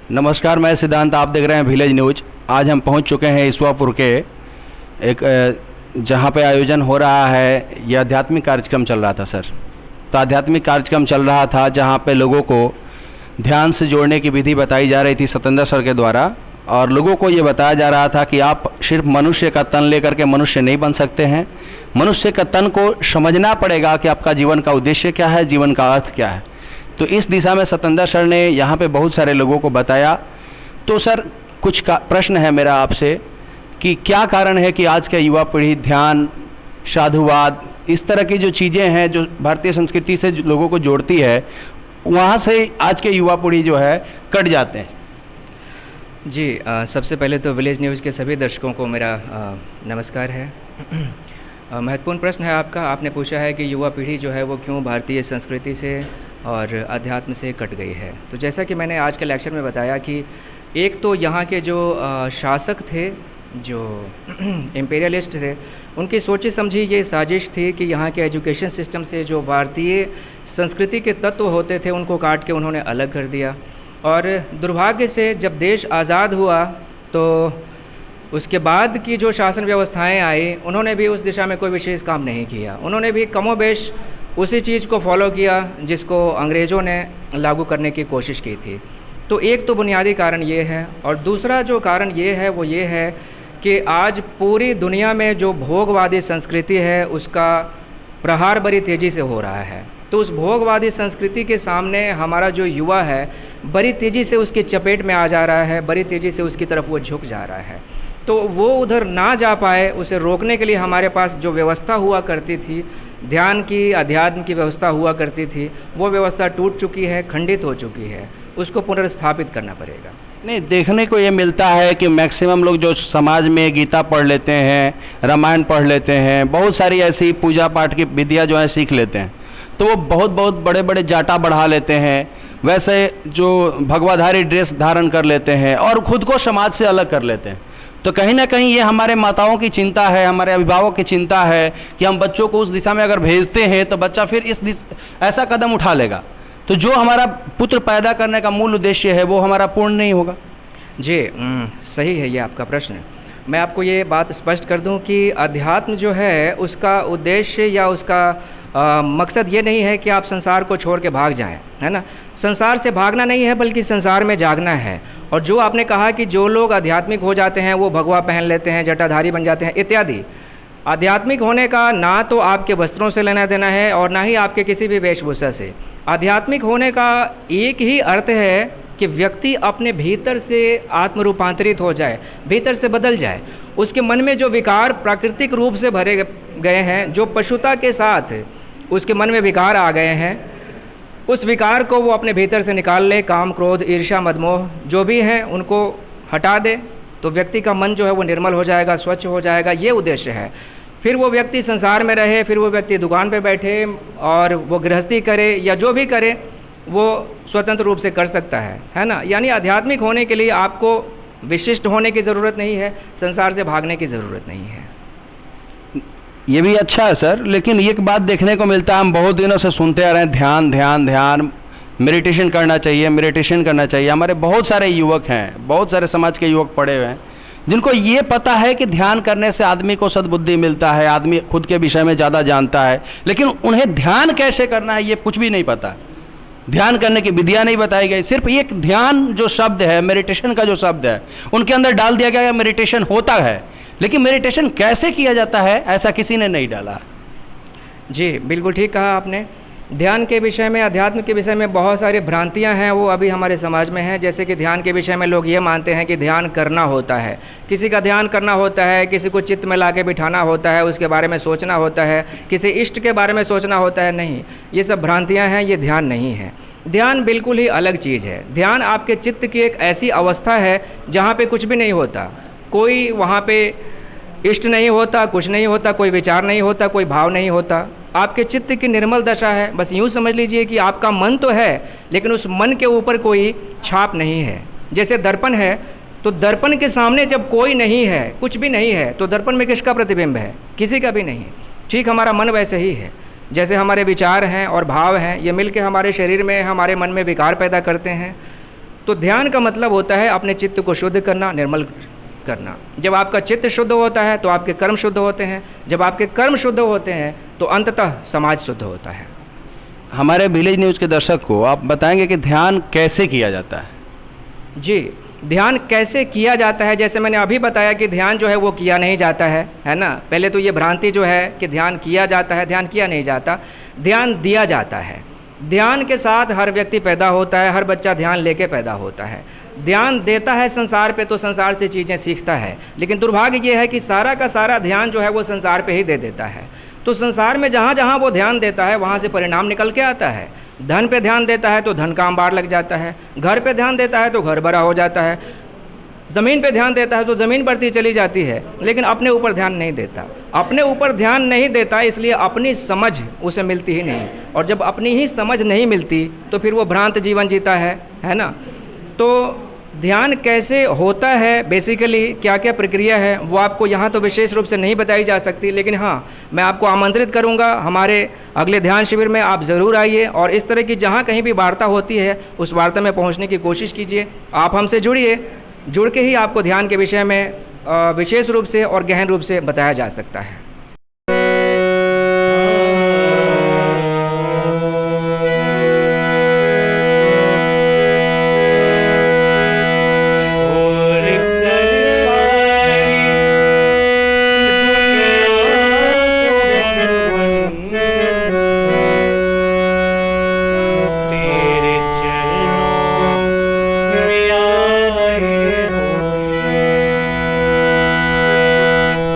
नमस्कार, मैं सिद्धांत, आप देख रहे हैं विलेज न्यूज। आज हम पहुंच चुके हैं ईश्वापुर के एक जहां पे आयोजन हो रहा है। यह आध्यात्मिक कार्यक्रम चल रहा था सर। तो आध्यात्मिक कार्यक्रम चल रहा था जहां पे लोगों को ध्यान से जोड़ने की विधि बताई जा रही थी सतेंद्र सर के द्वारा, और लोगों को ये बताया जा रहा था कि आप सिर्फ मनुष्य का तन लेकर के मनुष्य नहीं बन सकते हैं। मनुष्य का तन को समझना पड़ेगा कि आपका जीवन का उद्देश्य क्या है, जीवन का अर्थ क्या है। तो इस दिशा में सतेंद्र सर ने यहाँ पे बहुत सारे लोगों को बताया। तो सर कुछ प्रश्न है मेरा आपसे कि क्या कारण है कि आज का युवा पीढ़ी ध्यान, साधुवाद, इस तरह की जो चीज़ें हैं जो भारतीय संस्कृति से लोगों को जोड़ती है, वहाँ से आज के युवा पीढ़ी जो है कट जाते हैं। जी, सबसे पहले तो विलेज न्यूज़ के सभी दर्शकों को मेरा नमस्कार है। महत्वपूर्ण प्रश्न है आपका। आपने पूछा है कि युवा पीढ़ी जो है वो क्यों भारतीय संस्कृति से और अध्यात्म से कट गई है। तो जैसा कि मैंने आज के लेक्चर में बताया कि एक तो यहाँ के जो शासक थे, जो इम्पीरियलिस्ट थे, उनकी सोची समझी ये साजिश थी कि यहाँ के एजुकेशन सिस्टम से जो भारतीय संस्कृति के तत्व होते थे उनको काट के उन्होंने अलग कर दिया। और दुर्भाग्य से जब देश आज़ाद हुआ तो उसके बाद की जो शासन व्यवस्थाएं आई, उन्होंने भी उस दिशा में कोई विशेष काम नहीं किया। उन्होंने भी कमोबेश उसी चीज़ को फॉलो किया जिसको अंग्रेज़ों ने लागू करने की कोशिश की थी। तो एक तो बुनियादी कारण ये है, और दूसरा जो कारण ये है वो ये है कि आज पूरी दुनिया में जो भोगवादी संस्कृति है उसका प्रहार बड़ी तेज़ी से हो रहा है। तो उस भोगवादी संस्कृति के सामने हमारा जो युवा है बड़ी तेज़ी से उसकी चपेट में आ जा रहा है, बड़ी तेज़ी से उसकी तरफ वो झुक जा रहा है। तो वो उधर ना जा पाए, उसे रोकने के लिए हमारे पास जो व्यवस्था हुआ करती थी, ध्यान की, अध्यात्म की व्यवस्था हुआ करती थी, वो व्यवस्था टूट चुकी है, खंडित हो चुकी है। उसको पुनर्स्थापित करना पड़ेगा। नहीं, देखने को ये मिलता है कि मैक्सिमम लोग जो समाज में गीता पढ़ लेते हैं, रामायण पढ़ लेते हैं, बहुत सारी ऐसी पूजा पाठ की विधियाँ जो है सीख लेते हैं, तो वो बहुत बहुत बड़े बड़े जाटा बढ़ा लेते हैं, वैसे जो भगवाधारी ड्रेस धारण कर लेते हैं और ख़ुद को समाज से अलग कर लेते हैं। तो कहीं ना कहीं ये हमारे माताओं की चिंता है, हमारे अभिभावक की चिंता है कि हम बच्चों को उस दिशा में अगर भेजते हैं तो बच्चा फिर ऐसा कदम उठा लेगा, तो जो हमारा पुत्र पैदा करने का मूल उद्देश्य है वो हमारा पूर्ण नहीं होगा। जी, सही है ये आपका प्रश्न। मैं आपको ये बात स्पष्ट कर दूं कि अध्यात्म जो है उसका उद्देश्य या उसका मकसद ये नहीं है कि आप संसार को छोड़ के भाग जाएं, है ना। संसार से भागना नहीं है बल्कि संसार में जागना है। और जो आपने कहा कि जो लोग आध्यात्मिक हो जाते हैं वो भगवा पहन लेते हैं, जटाधारी बन जाते हैं इत्यादि, आध्यात्मिक होने का ना तो आपके वस्त्रों से लेना देना है और ना ही आपके किसी भी वेशभूषा से। आध्यात्मिक होने का एक ही अर्थ है कि व्यक्ति अपने भीतर से आत्म रूपांतरित हो जाए, भीतर से बदल जाए। उसके मन में जो विकार प्राकृतिक रूप से भरे गए हैं, जो पशुता के साथ उसके मन में विकार आ गए हैं, उस विकार को वो अपने भीतर से निकाल ले। काम, क्रोध, ईर्ष्या, मदमोह जो भी हैं उनको हटा दे तो व्यक्ति का मन जो है वो निर्मल हो जाएगा, स्वच्छ हो जाएगा। ये उद्देश्य है। फिर वो व्यक्ति संसार में रहे, फिर वो व्यक्ति दुकान पे बैठे और वो गृहस्थी करे या जो भी करे वो स्वतंत्र रूप से कर सकता है ना। यानी आध्यात्मिक होने के लिए आपको विशिष्ट होने की ज़रूरत नहीं है, संसार से भागने की ज़रूरत नहीं है। ये भी अच्छा है सर, लेकिन एक बात देखने को मिलता है, हम बहुत दिनों से सुनते आ रहे हैं ध्यान ध्यान ध्यान, मेडिटेशन करना चाहिए, मेडिटेशन करना चाहिए। हमारे बहुत सारे युवक हैं, बहुत सारे समाज के युवक पढ़े हुए हैं जिनको ये पता है कि ध्यान करने से आदमी को सद्बुद्धि मिलता है, आदमी खुद के विषय में ज़्यादा जानता है, लेकिन उन्हें ध्यान कैसे करना है ये कुछ भी नहीं पता। ध्यान करने की विधियाँ नहीं बताई गई। सिर्फ एक ध्यान जो शब्द है, मेडिटेशन का जो शब्द है, उनके अंदर डाल दिया गया मेडिटेशन होता है, लेकिन मेडिटेशन कैसे किया जाता है ऐसा किसी ने नहीं डाला। जी, बिल्कुल ठीक कहा आपने। ध्यान के विषय में, अध्यात्म के विषय में बहुत सारी भ्रांतियां हैं, वो अभी हमारे समाज में हैं। जैसे कि ध्यान के विषय में लोग ये मानते हैं कि ध्यान करना होता है, किसी का ध्यान करना होता है, किसी को चित्त में लाके बिठाना होता है, उसके बारे में सोचना होता है, किसी इष्ट के बारे में सोचना होता है। नहीं, ये सब भ्रांतियाँ हैं, ये ध्यान नहीं है। ध्यान बिल्कुल ही अलग चीज़ है। ध्यान आपके चित्त की एक ऐसी अवस्था है जहाँ पे कुछ भी नहीं होता, कोई वहाँ पे इष्ट नहीं होता, कुछ नहीं होता, कोई विचार नहीं होता, कोई भाव नहीं होता। आपके चित्त की निर्मल दशा है। बस यूँ समझ लीजिए कि आपका मन तो है लेकिन उस मन के ऊपर कोई छाप नहीं है। जैसे दर्पण है तो दर्पण के सामने जब कोई नहीं है, कुछ भी नहीं है, तो दर्पण में किसका प्रतिबिंब है? किसी का भी नहीं। ठीक हमारा मन वैसे ही है। जैसे हमारे विचार हैं और भाव हैं, ये मिलके हमारे शरीर में, हमारे मन में विकार पैदा करते हैं। तो ध्यान का मतलब होता है अपने चित्त को शुद्ध करना, निर्मल करना। जब आपका चित्त शुद्ध होता है तो आपके कर्म शुद्ध होते हैं, जब आपके कर्म शुद्ध होते हैं तो अंततः समाज शुद्ध होता है। हमारे विलेज न्यूज़ के दर्शक को आप बताएंगे कि ध्यान कैसे किया जाता है? जी, ध्यान कैसे किया जाता है, जैसे मैंने अभी बताया कि ध्यान जो है वो किया नहीं जाता है ना। पहले तो ये भ्रांति जो है कि ध्यान किया जाता है, ध्यान किया नहीं जाता, ध्यान दिया जाता है। ध्यान के साथ हर व्यक्ति पैदा होता है, हर बच्चा ध्यान लेके पैदा होता है। ध्यान देता है संसार पे तो संसार से चीज़ें सीखता है, लेकिन दुर्भाग्य ये है कि सारा का सारा ध्यान जो है वो संसार पे ही दे देता है। तो संसार में जहाँ जहाँ वो ध्यान देता है वहाँ से परिणाम निकल के आता है। धन पे ध्यान देता है तो धन का अंबार लग जाता है, घर पे ध्यान देता है तो घर बड़ा हो जाता है, ज़मीन पे ध्यान देता है तो ज़मीन बढ़ती चली जाती है, लेकिन अपने ऊपर ध्यान नहीं देता। अपने ऊपर ध्यान नहीं देता इसलिए अपनी समझ उसे मिलती ही नहीं, और जब अपनी ही समझ नहीं मिलती तो फिर वो भ्रांत जीवन जीता है ना। तो ध्यान कैसे होता है, बेसिकली क्या क्या प्रक्रिया है, वो आपको यहाँ तो विशेष रूप से नहीं बताई जा सकती, लेकिन हाँ, मैं आपको आमंत्रित करूँगा हमारे अगले ध्यान शिविर में आप ज़रूर आइए और इस तरह की जहाँ कहीं भी वार्ता होती है उस वार्ता में पहुँचने की कोशिश कीजिए। आप हमसे जुड़िए, जुड़ के ही आपको ध्यान के विषय में विशेष रूप से और गहन रूप से बताया जा सकता है।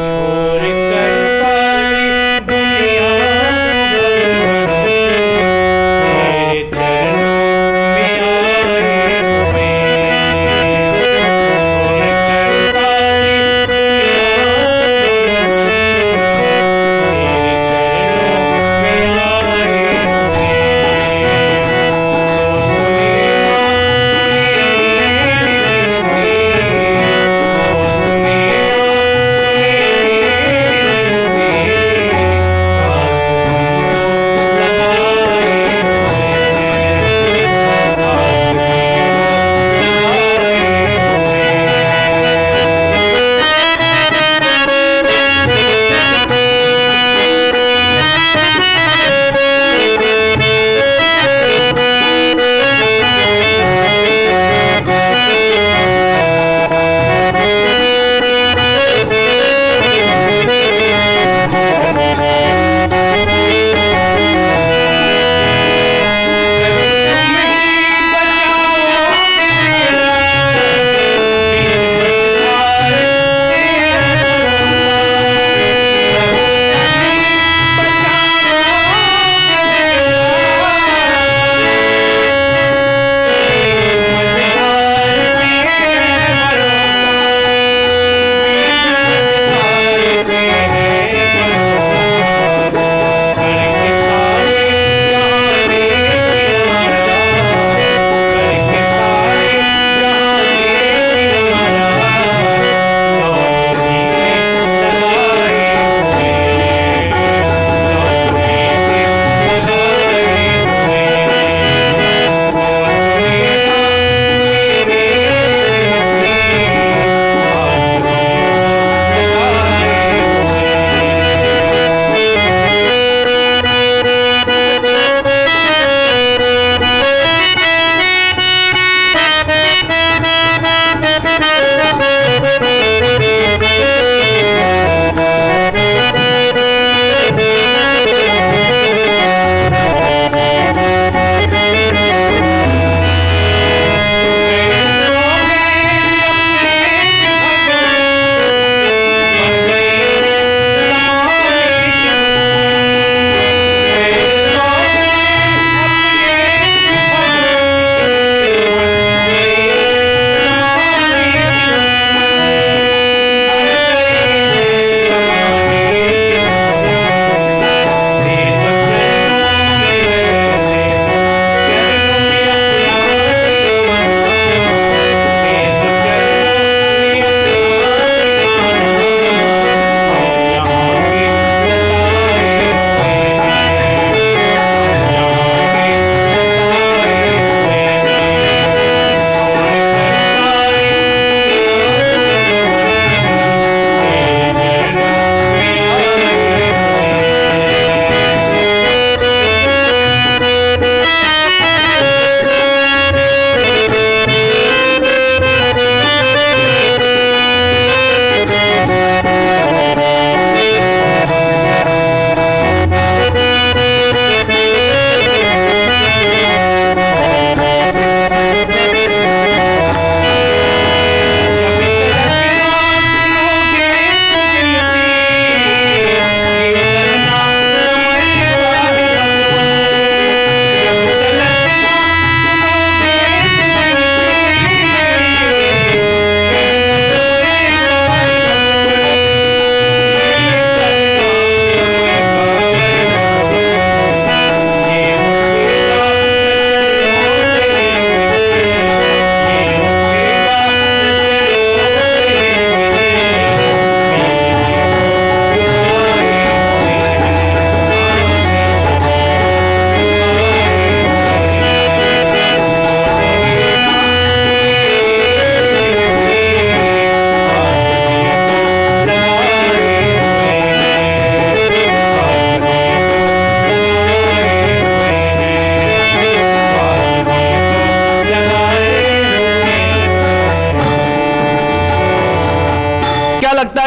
छोड़ कर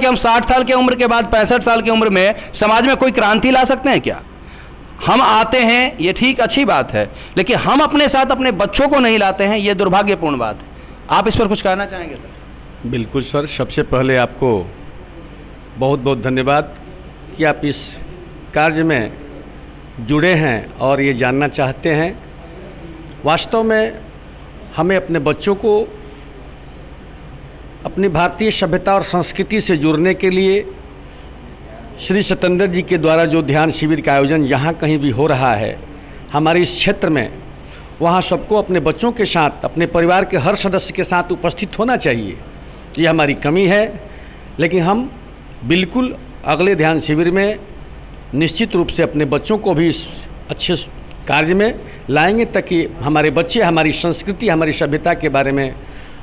कि हम 60 साल की उम्र के बाद 65 साल की उम्र में समाज में कोई क्रांति ला सकते हैं क्या? हम आते हैं, ये ठीक अच्छी बात है, लेकिन हम अपने साथ अपने बच्चों को नहीं लाते हैं, ये दुर्भाग्यपूर्ण बात है। आप इस पर कुछ कहना चाहेंगे सर? बिल्कुल सर, सबसे पहले आपको बहुत बहुत धन्यवाद कि आप इस कार्य में जुड़े हैं और ये जानना चाहते हैं। वास्तव में हमें अपने बच्चों को अपनी भारतीय सभ्यता और संस्कृति से जुड़ने के लिए श्री सत्येंद्र जी के द्वारा जो ध्यान शिविर का आयोजन यहाँ कहीं भी हो रहा है हमारे इस क्षेत्र में, वहाँ सबको अपने बच्चों के साथ, अपने परिवार के हर सदस्य के साथ उपस्थित होना चाहिए। ये हमारी कमी है, लेकिन हम बिल्कुल अगले ध्यान शिविर में निश्चित रूप से अपने बच्चों को भी इस अच्छे कार्य में लाएंगे, ताकि हमारे बच्चे हमारी संस्कृति, हमारी सभ्यता के बारे में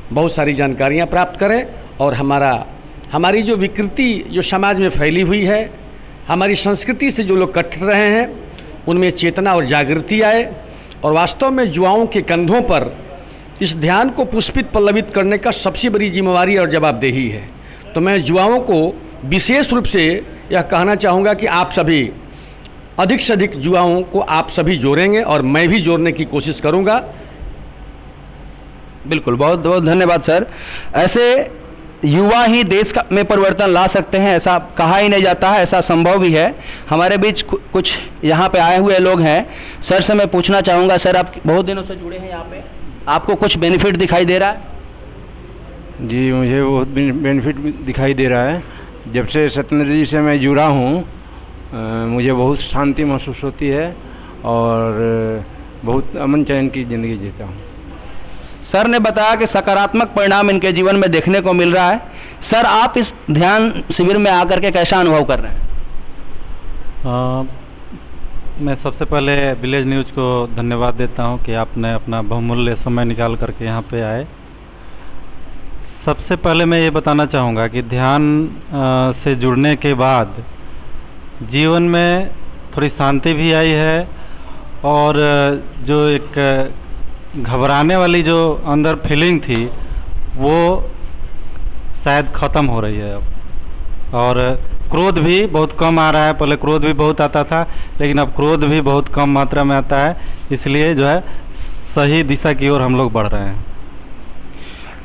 बहुत सारी जानकारियाँ प्राप्त करें और हमारी जो विकृति जो समाज में फैली हुई है, हमारी संस्कृति से जो लोग कट रहे हैं, उनमें चेतना और जागृति आए और वास्तव में युवाओं के कंधों पर इस ध्यान को पुष्पित पल्लवित करने का सबसे बड़ी जिम्मेवारी और जवाबदेही है। तो मैं युवाओं को विशेष रूप से यह कहना चाहूँगा कि आप सभी अधिक से अधिक युवाओं को आप सभी जोड़ेंगे और मैं भी जोड़ने की कोशिश करूँगा। बिल्कुल, बहुत बहुत धन्यवाद सर। ऐसे युवा ही देश में परिवर्तन ला सकते हैं, ऐसा कहा ही नहीं जाता है, ऐसा संभव भी है। हमारे बीच कुछ यहाँ पे आए हुए लोग हैं, सर से मैं पूछना चाहूँगा, सर आप बहुत दिनों से जुड़े हैं यहाँ पे, आपको कुछ बेनिफिट दिखाई दे रहा है? जी, मुझे बहुत बेनिफिट दिखाई दे रहा है। जब से सत्येंद्र जी से मैं जुड़ा हूँ, मुझे बहुत शांति महसूस होती है और बहुत अमन चैन की ज़िंदगी जीता हूँ। सर ने बताया कि सकारात्मक परिणाम इनके जीवन में देखने को मिल रहा है। सर, आप इस ध्यान शिविर में आकर के कैसा अनुभव कर रहे हैं? मैं सबसे पहले विलेज न्यूज़ को धन्यवाद देता हूं कि आपने अपना बहुमूल्य समय निकाल करके यहाँ पे आए। सबसे पहले मैं ये बताना चाहूँगा कि ध्यान से जुड़ने के बाद जीवन में थोड़ी शांति भी आई है और जो एक घबराने वाली जो अंदर फीलिंग थी वो शायद ख़त्म हो रही है अब, और क्रोध भी बहुत कम आ रहा है। पहले क्रोध भी बहुत आता था, लेकिन अब क्रोध भी बहुत कम मात्रा में आता है, इसलिए जो है सही दिशा की ओर हम लोग बढ़ रहे हैं।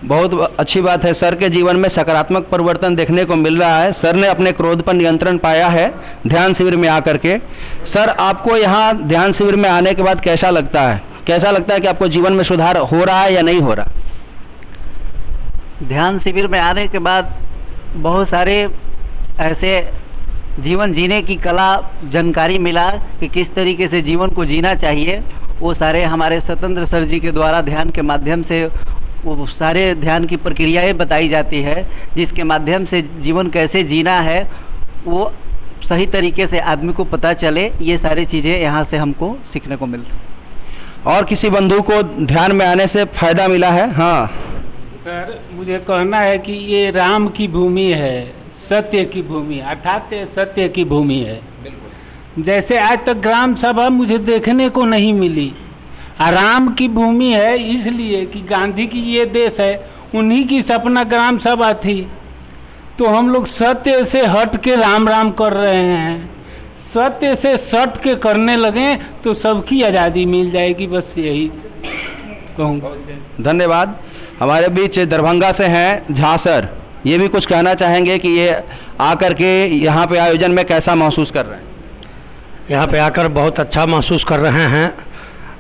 बहुत अच्छी बात है, सर के जीवन में सकारात्मक परिवर्तन देखने को मिल रहा है। सर ने अपने क्रोध पर नियंत्रण पाया है ध्यान शिविर में आकर के। सर, आपको यहाँ ध्यान शिविर में आने के बाद कैसा लगता है? कैसा लगता है कि आपको जीवन में सुधार हो रहा है या नहीं हो रहा? ध्यान शिविर में आने के बाद बहुत सारे ऐसे जीवन जीने की कला जानकारी मिला कि किस तरीके से जीवन को जीना चाहिए। वो सारे हमारे सत्येंद्र सर जी के द्वारा ध्यान के माध्यम से वो सारे ध्यान की प्रक्रियाएं बताई जाती है, जिसके माध्यम से जीवन कैसे जीना है वो सही तरीके से आदमी को पता चले। ये सारी चीज़ें यहाँ से हमको सीखने को मिलती। और किसी बंधु को ध्यान में आने से फायदा मिला है? हाँ सर, मुझे कहना है कि ये राम की भूमि है, सत्य की भूमि, अर्थात सत्य की भूमि है। जैसे आज तक ग्राम सभा मुझे देखने को नहीं मिली, राम की भूमि है, इसलिए कि गांधी की ये देश है, उन्हीं की सपना ग्राम सभा थी। तो हम लोग सत्य से हट के राम राम कर रहे हैं, सत्य से सट के करने लगे तो सबकी आज़ादी मिल जाएगी। बस यही कहूँगा। धन्यवाद। हमारे बीच दरभंगा से हैं झा सर, ये भी कुछ कहना चाहेंगे कि ये आकर के यहाँ पे आयोजन में कैसा महसूस कर रहे हैं? यहाँ पे आकर बहुत अच्छा महसूस कर रहे हैं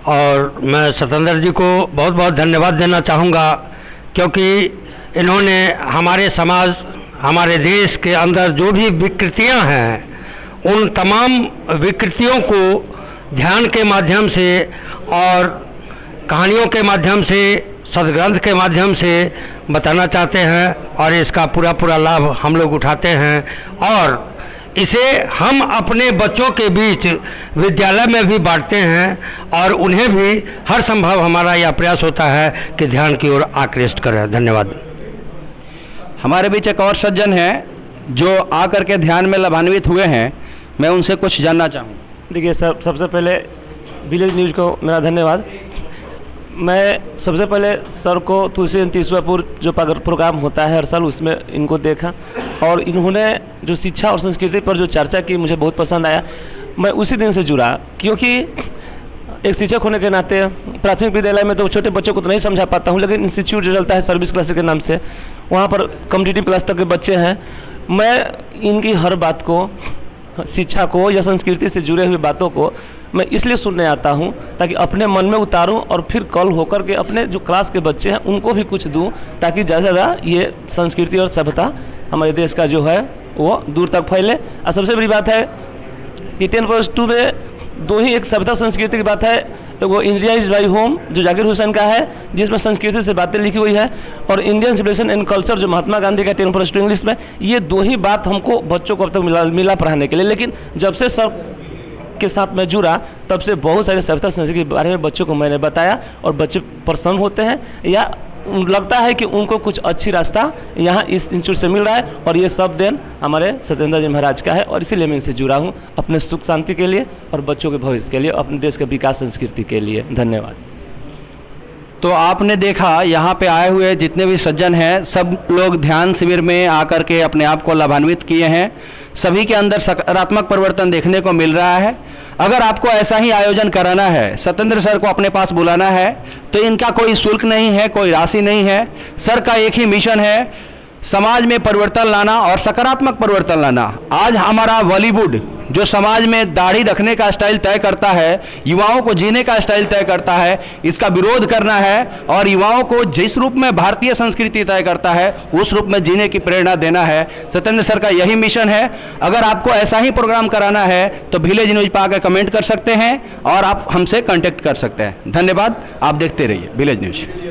और मैं सत्येंद्र जी को बहुत बहुत धन्यवाद देना चाहूँगा, क्योंकि इन्होंने हमारे समाज, हमारे देश के अंदर जो भी विकृतियाँ हैं, उन तमाम विकृतियों को ध्यान के माध्यम से और कहानियों के माध्यम से, सदग्रंथ के माध्यम से बताना चाहते हैं और इसका पूरा पूरा लाभ हम लोग उठाते हैं और इसे हम अपने बच्चों के बीच विद्यालय में भी बांटते हैं और उन्हें भी हर संभव हमारा यह प्रयास होता है कि ध्यान की ओर आकृष्ट करें। धन्यवाद। हमारे बीच एक और सज्जन हैं जो आकर के ध्यान में लाभान्वित हुए हैं, मैं उनसे कुछ जानना चाहूँ। देखिए सर, सबसे पहले विलेज न्यूज़ को मेरा धन्यवाद। मैं सबसे पहले सर को तुलसी तीसवापुर जो प्रोग्राम होता है हर साल, उसमें इनको देखा और इन्होंने जो शिक्षा और संस्कृति पर जो चर्चा की मुझे बहुत पसंद आया। मैं उसी दिन से जुड़ा, क्योंकि एक शिक्षक होने के नाते प्राथमिक विद्यालय में तो छोटे बच्चों को तो नहीं समझा पाता हूँ, लेकिन इंस्टीट्यूट जो चलता है सर्विस क्लासेस के नाम से, वहाँ पर कॉम्पिटिटिव क्लास तक के बच्चे हैं। मैं इनकी हर बात को, शिक्षा को या संस्कृति से जुड़े हुए बातों को मैं इसलिए सुनने आता हूँ ताकि अपने मन में उतारूँ और फिर कल होकर के अपने जो क्लास के बच्चे हैं उनको भी कुछ दूँ, ताकि ज़्यादा से ज़्यादा ये संस्कृति और सभ्यता हमारे देश का जो है वो दूर तक फैले। और सबसे बड़ी बात है कि 10+2 में दो ही एक सभ्यता संस्कृति की बात है। वो इंडिया इज़ माई होम जो जाकिर हुसैन का है, जिसमें संस्कृति से बातें लिखी हुई है, और इंडियन सिविलाइजेशन एंड कल्चर जो महात्मा गांधी का 10+2 इंग्लिश में, ये दो ही बात हमको बच्चों को अब तक मिला पढ़ाने के लिए। लेकिन जब से सर के साथ मैं जुड़ा तब से बहुत सारे सभ्यता संस्कृति के बारे में बच्चों को मैंने बताया, और बच्चे प्रसन्न होते हैं या लगता है कि उनको कुछ अच्छी रास्ता यहाँ इस इंस्टीट्यूट से मिल रहा है। और ये सब देन हमारे सत्येंद्र जी महाराज का है, और इसीलिए मैं इनसे जुड़ा हूँ अपने सुख शांति के लिए और बच्चों के भविष्य के लिए, अपने देश के विकास संस्कृति के लिए। धन्यवाद। तो आपने देखा यहाँ पे आए हुए जितने भी सज्जन हैं, सब लोग ध्यान शिविर में आकर के अपने आप को लाभान्वित किए हैं। सभी के अंदर सकारात्मक परिवर्तन देखने को मिल रहा है। अगर आपको ऐसा ही आयोजन कराना है, सत्येंद्र सर को अपने पास बुलाना है, तो इनका कोई शुल्क नहीं है, कोई राशि नहीं है। सर का एक ही मिशन है, समाज में परिवर्तन लाना और सकारात्मक परिवर्तन लाना। आज हमारा बॉलीवुड जो समाज में दाढ़ी रखने का स्टाइल तय करता है, युवाओं को जीने का स्टाइल तय करता है, इसका विरोध करना है और युवाओं को जिस रूप में भारतीय संस्कृति तय करता है उस रूप में जीने की प्रेरणा देना है। सत्येंद्र सर का यही मिशन है। अगर आपको ऐसा ही प्रोग्राम कराना है तो विलेज न्यूज पर आकर कमेंट कर सकते हैं और आप हमसे कॉन्टेक्ट कर सकते हैं। धन्यवाद। आप देखते रहिए विलेज न्यूज।